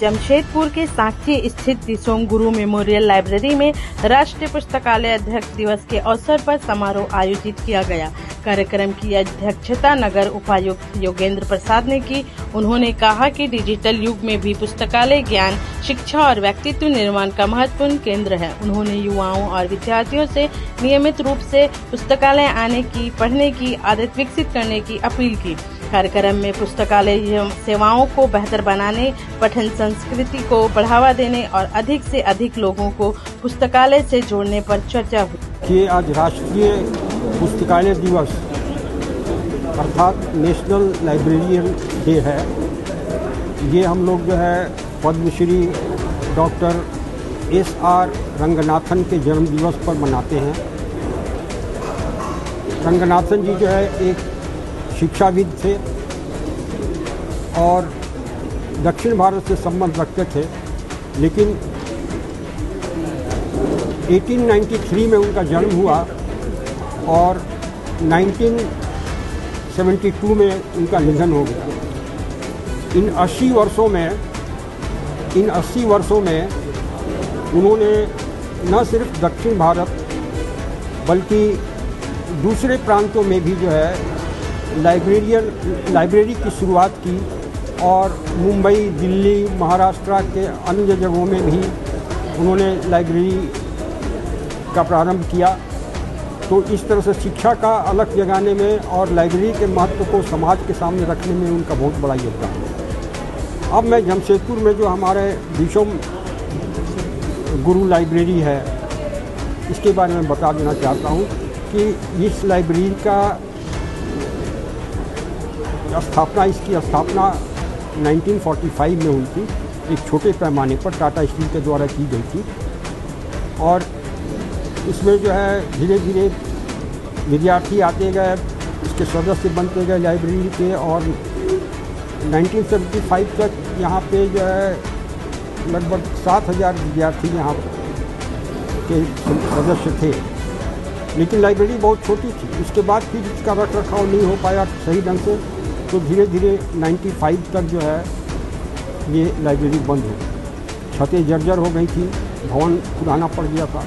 जमशेदपुर के साँची स्थित दिसोम गुरु मेमोरियल लाइब्रेरी में राष्ट्रीय पुस्तकालय अध्यक्ष दिवस के अवसर पर समारोह आयोजित किया गया। कार्यक्रम की अध्यक्षता नगर उपायुक्त योगेंद्र प्रसाद ने की। उन्होंने कहा कि डिजिटल युग में भी पुस्तकालय ज्ञान, शिक्षा और व्यक्तित्व निर्माण का महत्वपूर्ण केंद्र है। उन्होंने युवाओं और विद्यार्थियों से नियमित रूप से पुस्तकालय आने की, पढ़ने की आदत विकसित करने की अपील की। कार्यक्रम में पुस्तकालय सेवाओं को बेहतर बनाने, पठन संस्कृति को बढ़ावा देने और अधिक से अधिक लोगों को पुस्तकालय से जोड़ने पर चर्चा हुई। कि आज राष्ट्रीय पुस्तकालय दिवस अर्थात नेशनल लाइब्रेरियन डे है। ये हम लोग जो है पद्मश्री डॉक्टर S.R. रंगनाथन के जन्म दिवस पर मनाते हैं। रंगनाथन जी जो है एक शिक्षाविद थे और दक्षिण भारत से संबंध रखते थे, लेकिन 1893 में उनका जन्म हुआ और 1972 में उनका निधन हो गया। इन 80 वर्षों में उन्होंने न सिर्फ दक्षिण भारत बल्कि दूसरे प्रांतों में भी जो है लाइब्रेरी की शुरुआत की और मुंबई, दिल्ली, महाराष्ट्र के अन्य जगहों में भी उन्होंने लाइब्रेरी का प्रारंभ किया। तो इस तरह से शिक्षा का अलग जगाने में और लाइब्रेरी के महत्व को समाज के सामने रखने में उनका बहुत बड़ा योगदान है। अब मैं जमशेदपुर में जो हमारे दिसोम गुरु लाइब्रेरी है, इसके बारे में बता देना चाहता हूँ कि इस लाइब्रेरी का इसकी स्थापना 1945 में हुई थी। एक छोटे पैमाने पर टाटा स्टील के द्वारा की गई थी और इसमें जो है धीरे धीरे विद्यार्थी आते गए, इसके सदस्य बनते गए लाइब्रेरी के और 1975 तक यहाँ पे जो है लगभग 7,000 विद्यार्थी यहाँ के सदस्य थे। लेकिन लाइब्रेरी बहुत छोटी थी। उसके बाद फिर इसका रख रखाव नहीं हो पाया सही ढंग से, तो धीरे धीरे 95 तक जो है ये लाइब्रेरी बंद हो गई। छतें जर्जर हो गई थी, भवन पुराना पड़ गया था।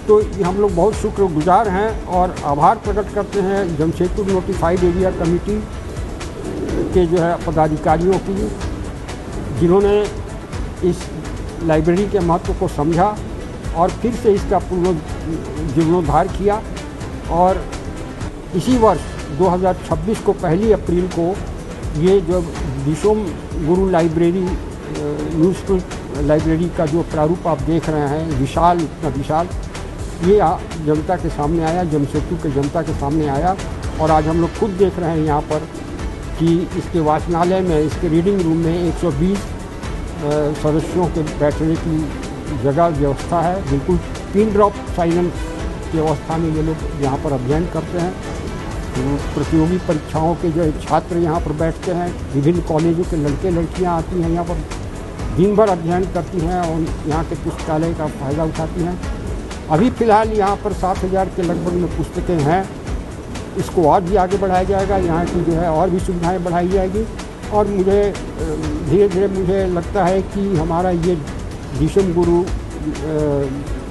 तो हम लोग बहुत शुक्रगुजार हैं और आभार प्रकट करते हैं जमशेदपुर नोटिफाइड एरिया कमेटी के जो है पदाधिकारियों की, जिन्होंने इस लाइब्रेरी के महत्व को समझा और फिर से इसका जीर्णोद्धार किया। और इसी वर्ष 2026 को 1 अप्रैल को ये जो दिसोम गुरु लाइब्रेरी म्यूनिसिपल लाइब्रेरी का जो प्रारूप आप देख रहे हैं, विशाल, इतना विशाल, ये जनता के सामने आया, जमशेदपुर के जनता के सामने आया। और आज हम लोग खुद देख रहे हैं यहाँ पर कि इसके वाचनालय में, इसके रीडिंग रूम में 120 सदस्यों के बैठने की जगह व्यवस्था है। बिल्कुल पिन ड्रॉप साइलेंस की अवस्था में ये लोग यहाँ पर अध्ययन करते हैं। प्रतियोगी परीक्षाओं के जो छात्र यहाँ पर बैठते हैं, विभिन्न कॉलेजों के लड़के लड़कियाँ आती हैं यहाँ पर, दिन भर अध्ययन करती हैं और यहाँ के पुस्तकालय का फ़ायदा उठाती हैं। अभी फ़िलहाल यहाँ पर 7,000 के लगभग में पुस्तकें हैं। इसको और भी आगे बढ़ाया जाएगा, यहाँ की जो है और भी सुविधाएं बढ़ाई जाएगी। और मुझे धीरे धीरे मुझे लगता है कि हमारा ये दिसोम गुरु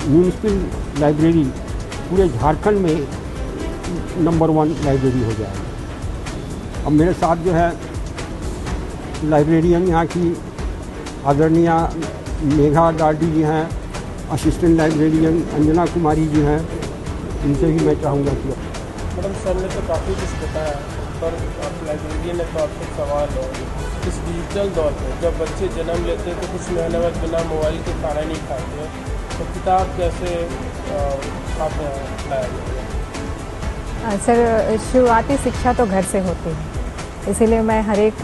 म्यूनिसिपल लाइब्रेरी पूरे झारखंड में नंबर 1 लाइब्रेरी हो जाएगी। अब मेरे साथ जो है लाइब्रेरियन यहाँ की आदरणीय मेघा डार्डी जी हैं, असिस्टेंट लाइब्रेरियन अंजना कुमारी जी हैं, इनसे भी मैं चाहूँगा कि मैडम सर ने तो काफ़ी कुछ बताया, पर आप लाइब्रेरियन है तो आपसे सवाल है, इस डिजिटल दौर में जब बच्चे जन्म लेते हैं तो कुछ महीने बाद बिना मोबाइल के खाना नहीं खाते हैं, तो किताब कैसे खाते हैं लाया? सर, शुरुआती शिक्षा तो घर से होती है, इसीलिए मैं हर एक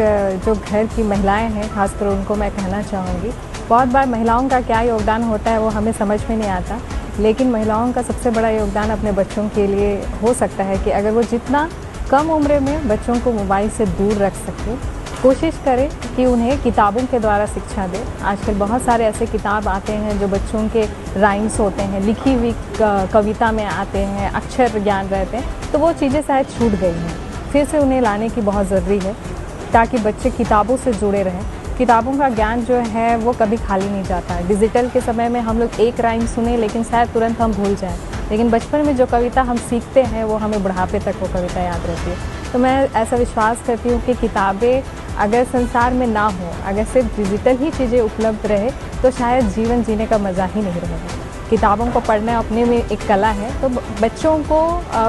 जो घर की महिलाएं हैं खासकर उनको मैं कहना चाहूँगी, बहुत बार महिलाओं का क्या योगदान होता है वो हमें समझ में नहीं आता, लेकिन महिलाओं का सबसे बड़ा योगदान अपने बच्चों के लिए हो सकता है कि अगर वो जितना कम उम्र में बच्चों को मोबाइल से दूर रख सके, कोशिश करें कि उन्हें किताबों के द्वारा शिक्षा दें। आजकल बहुत सारे ऐसे किताब आते हैं जो बच्चों के राइम्स होते हैं, लिखी हुई कविता में आते हैं, अक्षर ज्ञान रहते हैं, तो वो चीज़ें शायद छूट गई हैं। फिर से उन्हें लाने की बहुत ज़रूरी है ताकि बच्चे किताबों से जुड़े रहें। किताबों का ज्ञान जो है वो कभी खाली नहीं जाता है। डिजिटल के समय में हम लोग एक राइम सुने लेकिन शायद तुरंत हम भूल जाएं, लेकिन बचपन में जो कविता हम सीखते हैं वो हमें बुढ़ापे तक वो कविता याद रहती है। तो मैं ऐसा विश्वास करती हूँ कि किताबें अगर संसार में ना हो, अगर सिर्फ डिजिटल ही चीज़ें उपलब्ध रहे तो शायद जीवन जीने का मज़ा ही नहीं रहेगा। किताबों को पढ़ना अपने में एक कला है, तो बच्चों को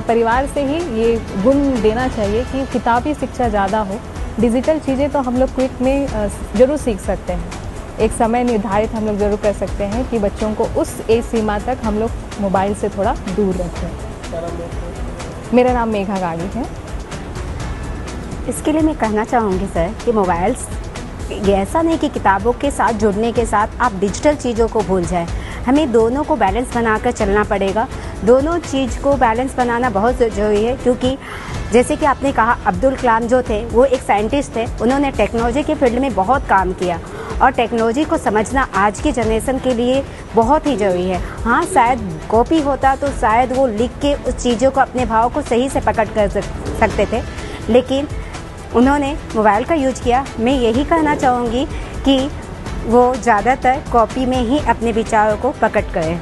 परिवार से ही ये गुण देना चाहिए कि किताबी शिक्षा ज़्यादा हो। डिजिटल चीज़ें तो हम लोग क्विक में ज़रूर सीख सकते हैं, एक समय निर्धारित हम लोग ज़रूर कर सकते हैं कि बच्चों को उस एज सीमा तक हम लोग मोबाइल से थोड़ा दूर रखें। मेरा नाम मेघा गागी है। इसके लिए मैं कहना चाहूँगी सर कि मोबाइल्स ऐसा नहीं कि किताबों के साथ जुड़ने के साथ आप डिजिटल चीज़ों को भूल जाएं। हमें दोनों को बैलेंस बनाकर चलना पड़ेगा। दोनों चीज़ को बैलेंस बनाना बहुत ज़रूरी है, क्योंकि जैसे कि आपने कहा अब्दुल कलाम जो थे वो एक साइंटिस्ट थे, उन्होंने टेक्नोलॉजी के फील्ड में बहुत काम किया और टेक्नोलॉजी को समझना आज की जनरेशन के लिए बहुत ही ज़रूरी है। हाँ, शायद कॉपी होता तो शायद वो लिख के उस चीज़ों को अपने भाव को सही से पकड़ कर सकते थे, लेकिन उन्होंने मोबाइल का यूज किया। मैं यही कहना चाहूँगी कि वो ज़्यादातर कॉपी में ही अपने विचारों को प्रकट करें।